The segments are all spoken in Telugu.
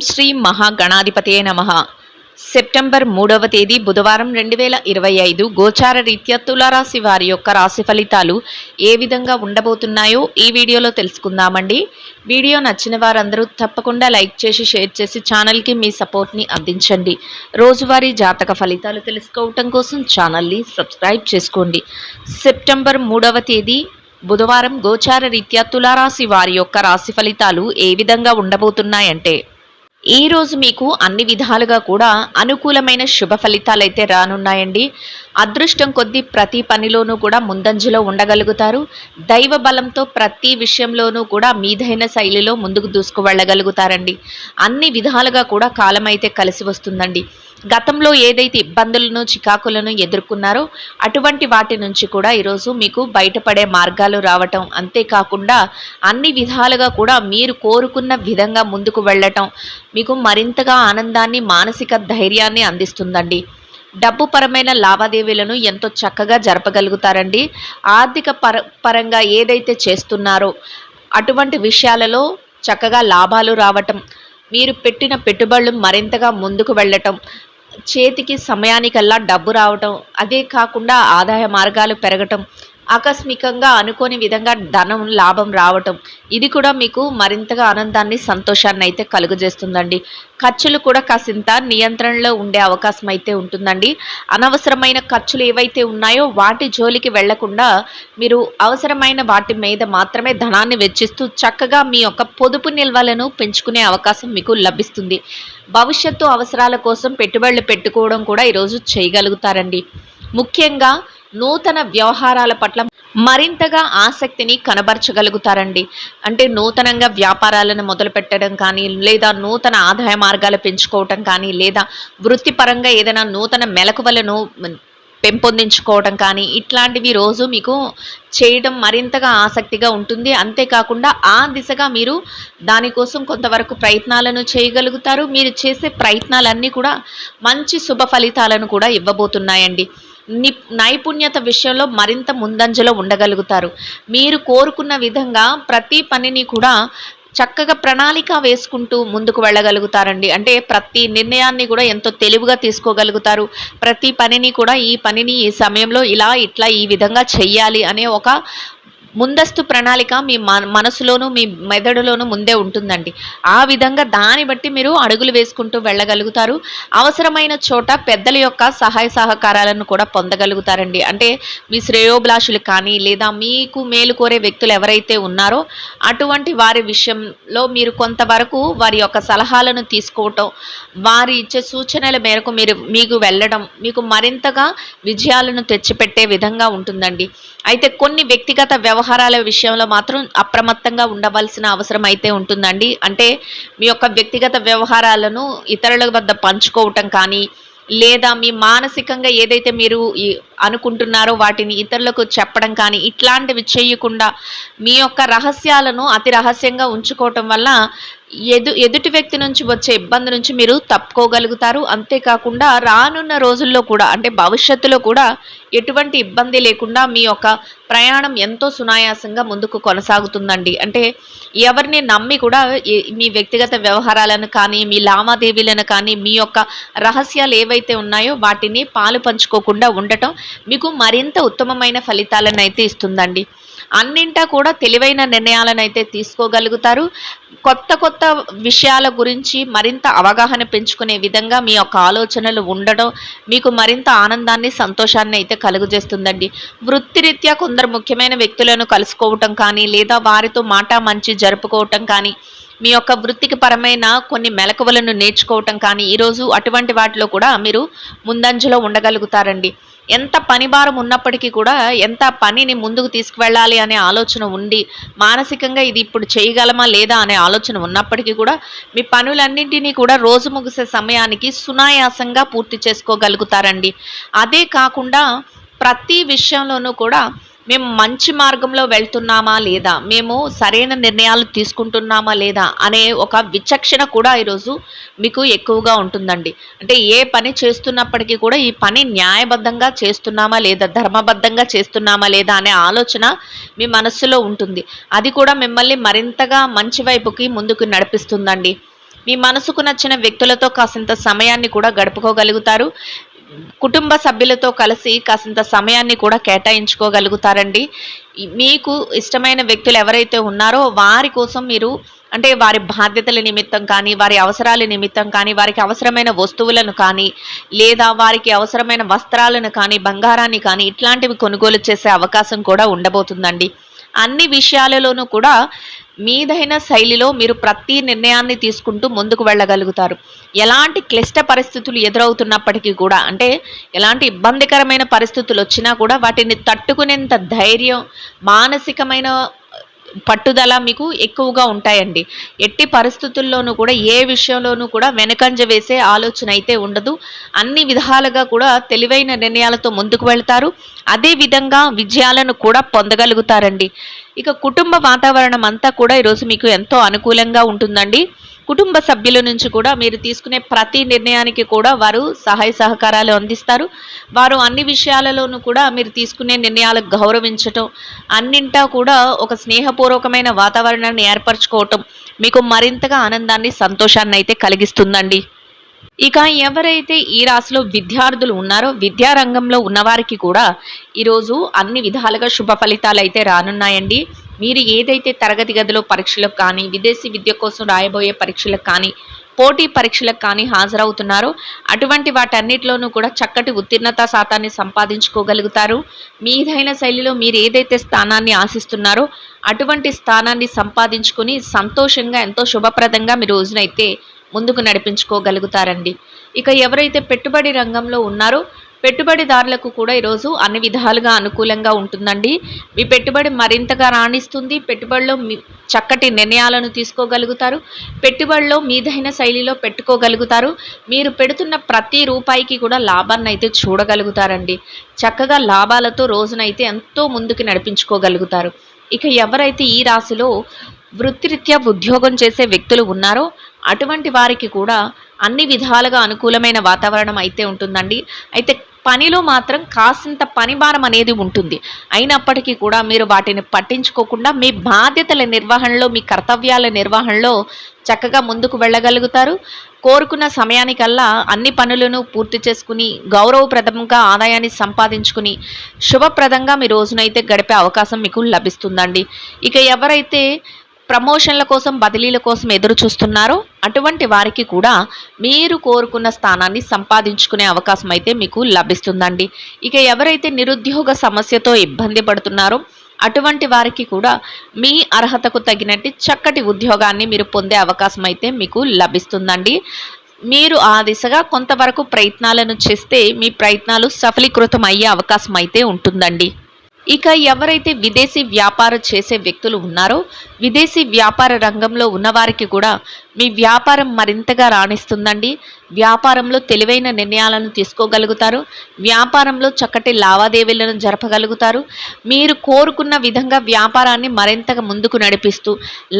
శ్రీ మహాగణాధిపతయే నమః. సెప్టెంబర్ 3వ తేదీ బుధవారం 2025 గోచార రీత్యా తులారాశి వారి యొక్క రాశి ఫలితాలు ఏ విధంగా ఉండబోతున్నాయో ఈ వీడియోలో తెలుసుకుందామండి. వీడియో నచ్చిన వారందరూ తప్పకుండా లైక్ చేసి షేర్ చేసి ఛానల్కి మీ సపోర్ట్ని అందించండి. రోజువారీ జాతక ఫలితాలు తెలుసుకోవటం కోసం ఛానల్ని సబ్స్క్రైబ్ చేసుకోండి. సెప్టెంబర్ 3వ తేదీ బుధవారం గోచార రీత్యా తులారాశి వారి యొక్క రాశి ఫలితాలు ఏ విధంగా ఉండబోతున్నాయంటే, ఈ రోజు మీకు అన్ని విధాలుగా కూడా అనుకూలమైన శుభ ఫలితాలు అయితే రానున్నాయండి. అదృష్టం కొద్దీ ప్రతి పనిలోనూ కూడా ముందంజలో ఉండగలుగుతారు. దైవ బలంతో ప్రతి విషయంలోనూ కూడా మీదైన శైలిలో ముందుకు దూసుకు వెళ్ళగలుగుతారండి. అన్ని విధాలుగా కూడా కాలం అయితే కలిసి వస్తుందండి. గతంలో ఏదైతే ఇబ్బందులను చికాకులను ఎదుర్కొన్నారో అటువంటి వాటి నుంచి కూడా ఈరోజు మీకు బయటపడే మార్గాలు రావటం, అంతేకాకుండా అన్ని విధాలుగా కూడా మీరు కోరుకున్న విధంగా ముందుకు వెళ్ళటం మీకు మరింతగా ఆనందాన్ని, మానసిక ధైర్యాన్ని అందిస్తుందండి. డబ్బు పరమైన లావాదేవీలను ఎంతో చక్కగా జరపగలుగుతారండి. ఆర్థిక పరంగా ఏదైతే చేస్తున్నారో అటువంటి విషయాలలో చక్కగా లాభాలు రావటం, మీరు పెట్టిన పెట్టుబడులు మరింతగా ముందుకు వెళ్ళటం, చేతికి సమయానికల్లా డబ్బు రావటం, అదే కాకుండా ఆదాయ మార్గాలు పెరగటం, ఆకస్మికంగా అనుకోని విధంగా ధనం లాభం రావటం, ఇది కూడా మీకు మరింతగా ఆనందాన్ని, సంతోషాన్ని అయితే కలుగజేస్తుందండి. ఖర్చులు కూడా కాసింత నియంత్రణలో ఉండే అవకాశం అయితే ఉంటుందండి. అనవసరమైన ఖర్చులు ఏవైతే ఉన్నాయో వాటి జోలికి వెళ్లకుండా మీరు అవసరమైన వాటి మీద మాత్రమే ధనాన్ని వెచ్చిస్తూ చక్కగా మీ యొక్క పొదుపు నిల్వలను పెంచుకునే అవకాశం మీకు లభిస్తుంది. భవిష్యత్తు అవసరాల కోసం పెట్టుబడులు పెట్టుకోవడం కూడా ఈరోజు చేయగలుగుతారండి. ముఖ్యంగా నూతన వ్యవహారాల పట్ల మరింతగా ఆసక్తిని కనబరచగలుగుతారండి. అంటే నూతనంగా వ్యాపారాలను మొదలు పెట్టడం కానీ, లేదా నూతన ఆదాయ మార్గాలు పెంచుకోవటం కానీ, లేదా వృత్తిపరంగా ఏదైనా నూతన మెలకువలను పెంపొందించుకోవడం కానీ, ఇట్లాంటివి రోజు మీకు చేయడం మరింతగా ఆసక్తిగా ఉంటుంది. అంతేకాకుండా ఆ దిశగా మీరు దానికోసం కొంతవరకు ప్రయత్నాలను చేయగలుగుతారు. మీరు చేసే ప్రయత్నాలన్నీ కూడా మంచి శుభ ఫలితాలను కూడా ఇవ్వబోతున్నాయండి. నైపుణ్యత విషయంలో మరింత ముందంజలో ఉండగలుగుతారు. మీరు కోరుకున్న విధంగా ప్రతి పనిని కూడా చక్కగా ప్రణాళిక వేసుకుంటూ ముందుకు వెళ్ళగలుగుతారండి. అంటే ప్రతి నిర్ణయాన్ని కూడా ఎంతో తెలివిగా తీసుకోగలుగుతారు. ప్రతి పనిని కూడా ఈ పనిని ఈ సమయంలో ఇలా ఇట్లా ఈ విధంగా చెయ్యాలి అనే ఒక ముందస్తు ప్రణాళిక మీ మనసులోనూ మీ మెదడులోనూ ముందే ఉంటుందండి. ఆ విధంగా దాన్ని బట్టి మీరు అడుగులు వేసుకుంటూ వెళ్ళగలుగుతారు. అవసరమైన చోట పెద్దల యొక్క సహాయ సహకారాలను కూడా పొందగలుగుతారండి. అంటే మీ శ్రేయోభిలాషులు కానీ, లేదా మీకు మేలు కోరే వ్యక్తులు ఎవరైతే ఉన్నారో అటువంటి వారి విషయంలో మీరు కొంతవరకు వారి యొక్క సలహాలను తీసుకోవటం, వారి ఇచ్చే సూచనల మేరకు మీకు వెళ్ళడం మీకు మరింతగా విజయాలను తెచ్చిపెట్టే విధంగా ఉంటుందండి. అయితే కొన్ని వ్యక్తిగత వ్యవహారాల విషయంలో మాత్రం అప్రమత్తంగా ఉండవలసిన అవసరం అయితే ఉంటుందండి. అంటే మీ యొక్క వ్యక్తిగత వ్యవహారాలను ఇతరుల వద్ద పంచుకోవటం కానీ, లేదా మీ మానసికంగా ఏదైతే మీరు అనుకుంటున్నారో వాటిని ఇతరులకు చెప్పడం కానీ, ఇట్లాంటివి చేయకుండా మీ యొక్క రహస్యాలను అతి రహస్యంగా ఉంచుకోవటం వల్ల ఎదుటి వ్యక్తి నుంచి వచ్చే ఇబ్బంది నుంచి మీరు తప్పుకోగలుగుతారు. అంతేకాకుండా రానున్న రోజుల్లో కూడా, అంటే భవిష్యత్తులో కూడా ఎటువంటి ఇబ్బంది లేకుండా మీ యొక్క ప్రయాణం ఎంతో సునాయాసంగా ముందుకు కొనసాగుతుందండి. అంటే ఎవరిని నమ్మి కూడా మీ వ్యక్తిగత వ్యవహారాలను కానీ, మీ లావాదేవీలను కానీ, మీ యొక్క రహస్యాలు ఏవైతే ఉన్నాయో వాటిని పాలు పంచుకోకుండా ఉండటం మీకు మరింత ఉత్తమమైన ఫలితాలను అయితే ఇస్తుందండి. అన్నింటా కూడా తెలివైన నిర్ణయాలను అయితే తీసుకోగలుగుతారు. కొత్త కొత్త విషయాల గురించి మరింత అవగాహన పెంచుకునే విధంగా మీ యొక్క ఆలోచనలు ఉండడం మీకు మరింత ఆనందాన్ని, సంతోషాన్ని అయితే కలుగజేస్తుందండి. వృత్తిరీత్యా కొందరు ముఖ్యమైన వ్యక్తులను కలుసుకోవటం కానీ, లేదా వారితో మాట మంచి జరుపుకోవటం కానీ, మీ యొక్క వృత్తికి పరమైన కొన్ని మెలకువలను నేర్చుకోవటం కానీ, ఈరోజు అటువంటి వాటిలో కూడా మీరు ముందంజలో ఉండగలుగుతారండి. ఎంత పని భారం ఉన్నప్పటికీ కూడా, ఎంత పనిని ముందుకు తీసుకువెళ్ళాలి అనే ఆలోచన ఉండి, మానసికంగా ఇది ఇప్పుడు చేయగలమా లేదా అనే ఆలోచన ఉన్నప్పటికీ కూడా మీ పనులన్నింటినీ కూడా రోజు ముగిసే సమయానికి సునాయాసంగా పూర్తి చేసుకోగలుగుతారండి. అదే కాకుండా ప్రతి విషయంలోనూ కూడా మేము మంచి మార్గంలో వెళ్తున్నామా లేదా, మేము సరైన నిర్ణయాలు తీసుకుంటున్నామా లేదా అనే ఒక విచక్షణ కూడా ఈరోజు మీకు ఎక్కువగా ఉంటుందండి. అంటే ఏ పని చేస్తున్నప్పటికీ కూడా ఈ పని న్యాయబద్ధంగా చేస్తున్నామా లేదా, ధర్మబద్ధంగా చేస్తున్నామా లేదా అనే ఆలోచన మీ మనస్సులో ఉంటుంది. అది కూడా మిమ్మల్ని మరింతగా మంచి వైపుకి ముందుకు నడిపిస్తుందండి. మీ మనసుకు నచ్చిన వ్యక్తులతో కాసింత సమయాన్ని కూడా గడుపుకోగలుగుతారు. కుటుంబ సభ్యులతో కలిసి కాసింత సమయాన్ని కూడా కేటాయించుకోగలుగుతారండి. మీకు ఇష్టమైన వ్యక్తులు ఎవరైతే ఉన్నారో వారి కోసం మీరు అంటే వారి బాధ్యతల నిమిత్తం కానీ, వారి అవసరాల నిమిత్తం కానీ, వారికి అవసరమైన వస్తువులను కానీ, లేదా వారికి అవసరమైన వస్త్రాలను కానీ, బంగారాన్ని కానీ ఇట్లాంటివి కొనుగోలు చేసే అవకాశం కూడా ఉండబోతుందండి. అన్ని విషయాలలోనూ కూడా మీదైన శైలిలో మీరు ప్రతి నిర్ణయాన్ని తీసుకుంటూ ముందుకు వెళ్ళగలుగుతారు. ఎలాంటి క్లిష్ట పరిస్థితులు ఎదురవుతున్నప్పటికీ కూడా అంటే ఎలాంటి ఇబ్బందికరమైన పరిస్థితులు వచ్చినా కూడా వాటిని తట్టుకునేంత ధైర్యం, మానసికమైన పట్టుదల మీకు ఎక్కువగా ఉంటాయండి. ఎట్టి పరిస్థితుల్లోనూ కూడా ఏ విషయంలోనూ కూడా వెనకంజ వేసే ఆలోచన అయితే ఉండదు. అన్ని విధాలుగా కూడా తెలివైన నిర్ణయాలతో ముందుకు వెళ్తారు. అదే విధంగా విజయాలను కూడా పొందగలుగుతారండి. ఇక కుటుంబ వాతావరణం అంతా కూడా ఈరోజు మీకు ఎంతో అనుకూలంగా ఉంటుందండి. కుటుంబ సభ్యుల నుంచి కూడా మీరు తీసుకునే ప్రతి నిర్ణయానికి కూడా వారు సహాయ సహకారాలు అందిస్తారు. వారు అన్ని విషయాలలోనూ కూడా మీరు తీసుకునే నిర్ణయాలకు గౌరవించటం, అన్నింటా కూడా ఒక స్నేహపూర్వకమైన వాతావరణాన్ని ఏర్పరచుకోవటం మీకు మరింతగా ఆనందాన్ని, సంతోషాన్ని అయితే కలిగిస్తుందండి. ఇక ఎవరైతే ఈ రాశిలో విద్యార్థులు ఉన్నారో విద్యారంగంలో ఉన్నవారికి కూడా ఈరోజు అన్ని విధాలుగా శుభ ఫలితాలు అయితే రానున్నాయండి. మీరు ఏదైతే తరగతి గదిలో పరీక్షలకు కానీ, విదేశీ విద్య కోసం రాయబోయే పరీక్షలకు కానీ, పోటీ పరీక్షలకు కానీ హాజరవుతున్నారో అటువంటి వాటన్నిటిలోనూ కూడా చక్కటి ఉత్తీర్ణత శాతాన్ని సంపాదించుకోగలుగుతారు. మీదైన శైలిలో మీరు ఏదైతే స్థానాన్ని ఆశిస్తున్నారో అటువంటి స్థానాన్ని సంపాదించుకుని సంతోషంగా ఎంతో శుభప్రదంగా మీ రోజునైతే ముందుకు నడిపించుకోగలుగుతారండి. ఇక ఎవరైతే పెట్టుబడి రంగంలో ఉన్నారో పెట్టుబడిదారులకు కూడా ఈరోజు అన్ని విధాలుగా అనుకూలంగా ఉంటుందండి. మీ పెట్టుబడి మరింతగా రాణిస్తుంది. పెట్టుబడిలో చక్కటి నిర్ణయాలను తీసుకోగలుగుతారు. పెట్టుబడిలో మీదైన శైలిలో పెట్టుకోగలుగుతారు. మీరు పెడుతున్న ప్రతి రూపాయికి కూడా లాభాన్ని అయితే చూడగలుగుతారండి. చక్కగా లాభాలతో రోజునైతే ఎంతో ముందుకు నడిపించుకోగలుగుతారు. ఇక ఎవరైతే ఈ రాశిలో వృత్తిరీత్యా ఉద్యోగం చేసే వ్యక్తులు ఉన్నారో అటువంటి వారికి కూడా అన్ని విధాలుగా అనుకూలమైన వాతావరణం అయితే ఉంటుందండి. అయితే పనిలో మాత్రం కాసింత పని భారం అనేది ఉంటుంది. అయినప్పటికీ కూడా మీరు వాటిని పట్టించుకోకుండా మీ బాధ్యతల నిర్వహణలో, మీ కర్తవ్యాల నిర్వహణలో చక్కగా ముందుకు వెళ్ళగలుగుతారు. కోరుకున్న సమయానికల్లా అన్ని పనులను పూర్తి చేసుకుని గౌరవప్రదంగా ఆదాయాన్ని సంపాదించుకుని శుభప్రదంగా మీ రోజునైతే గడిపే అవకాశం మీకు లభిస్తుందండి. ఇక ఎవరైతే ప్రమోషన్ల కోసం, బదిలీల కోసం ఎదురు చూస్తున్నారో అటువంటి వారికి కూడా మీరు కోరుకున్న స్థానాన్ని సంపాదించుకునే అవకాశం అయితే మీకు లభిస్తుందండి. ఇక ఎవరైతే నిరుద్యోగ సమస్యతో ఇబ్బంది పడుతున్నారో అటువంటి వారికి కూడా మీ అర్హతకు తగినట్టు చక్కటి ఉద్యోగాన్ని మీరు పొందే అవకాశం అయితే మీకు లభిస్తుందండి. మీరు ఆ దిశగా కొంతవరకు ప్రయత్నాలను చేస్తే మీ ప్రయత్నాలు సఫలీకృతం అయ్యే అవకాశం అయితే ఉంటుందండి. ఇక ఎవరైతే విదేశీ వ్యాపారం చేసే వ్యక్తులు ఉన్నారో విదేశీ వ్యాపార రంగంలో ఉన్నవారికి కూడా మీ వ్యాపారం మరింతగా రాణిస్తుందండి. వ్యాపారంలో తెలివైన నిర్ణయాలను తీసుకోగలుగుతారు. వ్యాపారంలో చక్కటి లావాదేవీలను జరపగలుగుతారు. మీరు కోరుకున్న విధంగా వ్యాపారాన్ని మరింతగా ముందుకు నడిపిస్తూ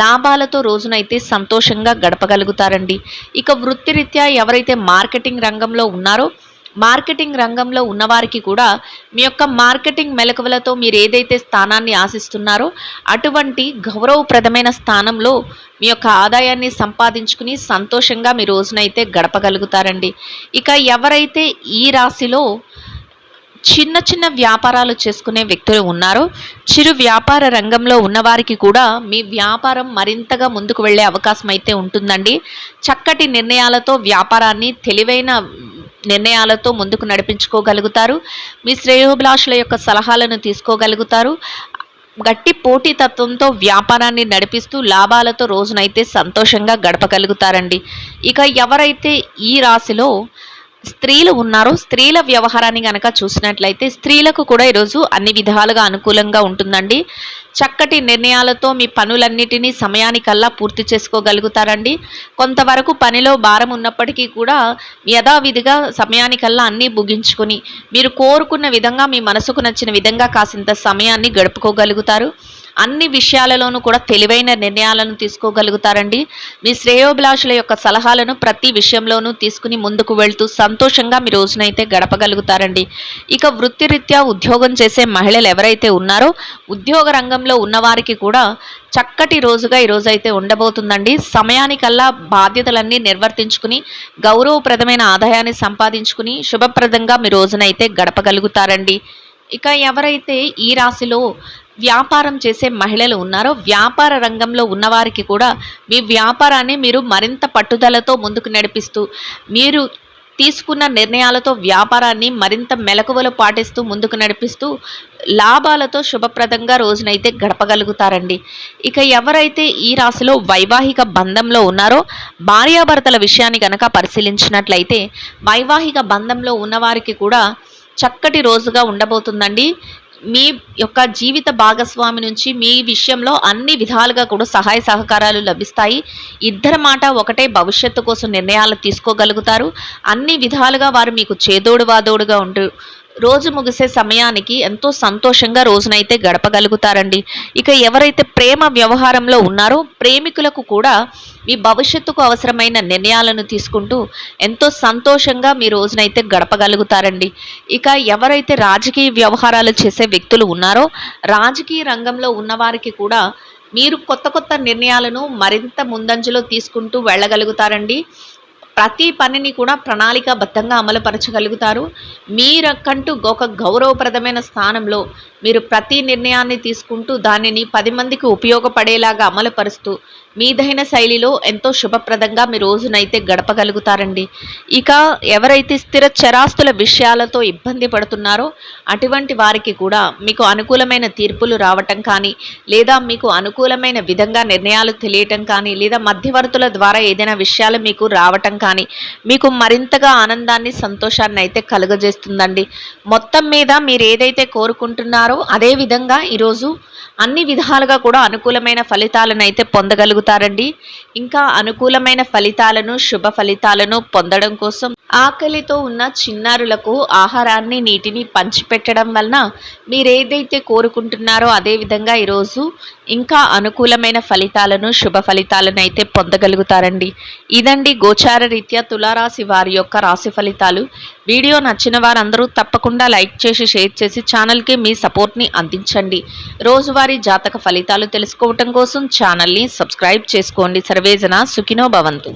లాభాలతో రోజునైతే సంతోషంగా గడపగలుగుతారండి. ఇక వృత్తిరీత్యా ఎవరైతే మార్కెటింగ్ రంగంలో ఉన్నారో మార్కెటింగ్ రంగంలో ఉన్నవారికి కూడా మీ యొక్క మార్కెటింగ్ మెలకువలతో మీరు ఏదైతే స్థానాన్ని ఆశిస్తున్నారో అటువంటి గౌరవప్రదమైన స్థానంలో మీ యొక్క ఆదాయాన్ని సంపాదించుకుని సంతోషంగా మీ రోజునైతే గడపగలుగుతారండి. ఇక ఎవరైతే ఈ రాశిలో చిన్న చిన్న వ్యాపారాలు చేసుకునే వ్యక్తులు ఉన్నారో చిరు వ్యాపార రంగంలో ఉన్నవారికి కూడా మీ వ్యాపారం మరింతగా ముందుకు వెళ్ళే అవకాశం అయితే ఉంటుందండి. చక్కటి నిర్ణయాలతో వ్యాపారాన్ని తెలివైన నిర్ణయాలతో ముందుకు నడిపించుకోగలుగుతారు. మీ శ్రేయోభిలాషుల యొక్క సలహాలను తీసుకోగలుగుతారు. గట్టి పోటీతత్వంతో వ్యాపారాన్ని నడిపిస్తూ లాభాలతో రోజునైతే సంతోషంగా గడపగలుగుతారండి. ఇక ఎవరైతే ఈ రాశిలో స్త్రీలు ఉన్నారో స్త్రీల వ్యవహారాన్ని కనుక చూసినట్లయితే స్త్రీలకు కూడా ఈరోజు అన్ని విధాలుగా అనుకూలంగా ఉంటుందండి. చక్కటి నిర్ణయాలతో మీ పనులన్నిటినీ సమయానికల్లా పూర్తి చేసుకోగలుగుతారండి. కొంతవరకు పనిలో భారం ఉన్నప్పటికీ కూడా యథావిధిగా సమయానికల్లా అన్నీ ముగించుకొని మీరు కోరుకున్న విధంగా మీ మనసుకు నచ్చిన విధంగా కాసింత సమయాన్ని గడుపుకోగలుగుతారు. అన్ని విషయాలలోనూ కూడా తెలివైన నిర్ణయాలను తీసుకోగలుగుతారండి. మీ శ్రేయోభిలాషుల యొక్క సలహాలను ప్రతి విషయంలోనూ తీసుకుని ముందుకు వెళ్తూ సంతోషంగా మీ రోజునైతే గడపగలుగుతారండి. ఇక వృత్తిరీత్యా ఉద్యోగం చేసే మహిళలు ఎవరైతే ఉన్నారో ఉద్యోగ రంగంలో ఉన్నవారికి కూడా చక్కటి రోజుగా ఈ రోజైతే ఉండబోతుందండి. సమయానికల్లా బాధ్యతలన్నీ నిర్వర్తించుకుని గౌరవప్రదమైన ఆదాయాన్ని సంపాదించుకుని శుభప్రదంగా మీ రోజునైతే గడపగలుగుతారండి. ఇక ఎవరైతే ఈ రాశిలో వ్యాపారం చేసే మహిళలు ఉన్నారో వ్యాపార రంగంలో ఉన్నవారికి కూడా మీ వ్యాపారాన్ని మీరు మరింత పట్టుదలతో ముందుకు నడిపిస్తూ మీరు తీసుకున్న నిర్ణయాలతో వ్యాపారాన్ని మరింత మెలకువలు పాటిస్తూ ముందుకు నడిపిస్తూ లాభాలతో శుభప్రదంగా రోజునైతే గడపగలుగుతారండి. ఇక ఎవరైతే ఈ రాశిలో వైవాహిక బంధంలో ఉన్నారో భార్యాభర్తల విషయాన్ని గనక పరిశీలించినట్లయితే వైవాహిక బంధంలో ఉన్నవారికి కూడా చక్కటి రోజుగా ఉండబోతుందండి. మీ యొక్క జీవిత భాగస్వామి నుంచి మీ విషయంలో అన్ని విధాలుగా కూడా సహాయ సహకారాలు లభిస్తాయి. ఇద్దరి మాట ఒకటే, భవిష్యత్తు కోసం నిర్ణయాలు తీసుకోగలుగుతారు. అన్ని విధాలుగా వారు మీకు చేదోడు వాదోడుగా ఉంటూ రోజు ముగిసే సమయానికి ఎంతో సంతోషంగా రోజునైతే గడపగలుగుతారండి. ఇక ఎవరైతే ప్రేమ వ్యవహారంలో ఉన్నారో ప్రేమికులకు కూడా మీ భవిష్యత్తుకు అవసరమైన నిర్ణయాలను తీసుకుంటూ ఎంతో సంతోషంగా మీ రోజునైతే గడపగలుగుతారండి. ఇక ఎవరైతే రాజకీయ వ్యవహారాలు చేసే వ్యక్తులు ఉన్నారో రాజకీయ రంగంలో ఉన్నవారికి కూడా మీరు కొత్త కొత్త నిర్ణయాలను మరింత ముందంజలో తీసుకుంటూ వెళ్ళగలుగుతారండి. ప్రతి పనిని కూడా ప్రణాళికాబద్ధంగా అమలుపరచగలుగుతారు. మీరకంటూ ఒక గౌరవప్రదమైన స్థానంలో మీరు ప్రతి నిర్ణయాన్ని తీసుకుంటూ దానిని 10 మందికి ఉపయోగపడేలాగా అమలుపరుస్తూ మీదైన శైలిలో ఎంతో శుభప్రదంగా మీ రోజునైతే గడపగలుగుతారండి. ఇక ఎవరైతే స్థిర చరాస్తుల విషయాలతో ఇబ్బంది పడుతున్నారో అటువంటి వారికి కూడా మీకు అనుకూలమైన తీర్పులు రావటం కానీ లేదా మీకు అనుకూలమైన విధంగా నిర్ణయాలు తెలియటం కానీ లేదా మధ్యవర్తుల ద్వారా ఏదైనా విషయాలు మీకు రావటం కానీ మీకు మరింతగా ఆనందాన్ని సంతోషాన్ని అయితే కలుగజేస్తుందండి. మొత్తం మీద మీరు ఏదైతే కోరుకుంటున్నారో అదే విధంగా ఈరోజు అన్ని విధాలుగా కూడా అనుకూలమైన ఫలితాలను అయితే పొందగలుగుతారండి. ఇంకా అనుకూలమైన ఫలితాలను శుభ ఫలితాలను పొందడం కోసం ఆకలితో ఉన్న చిన్నారులకు ఆహారాన్ని నీటిని పంచిపెట్టడం వలన మీరు ఏదైతే కోరుకుంటున్నారో అదే విధంగా ఈరోజు ఇంకా అనుకూలమైన ఫలితాలను శుభ ఫలితాలను అయితే పొందగలుగుతారండి. ఇదండి గోచార రీత్యా తులారాశి వారి యొక్క రాశి ఫలితాలు. వీడియో నచ్చిన వారందరూ తప్పకుండా లైక్ చేసి షేర్ చేసి ఛానల్కి మీ సపోర్ట్ని అందించండి. రోజువారీ జాతక ఫలితాలు తెలుసుకోవటం కోసం ఛానల్ని సబ్స్క్రైబ్ చేసుకోండి. సర్వేజన సుఖినో భవంతు.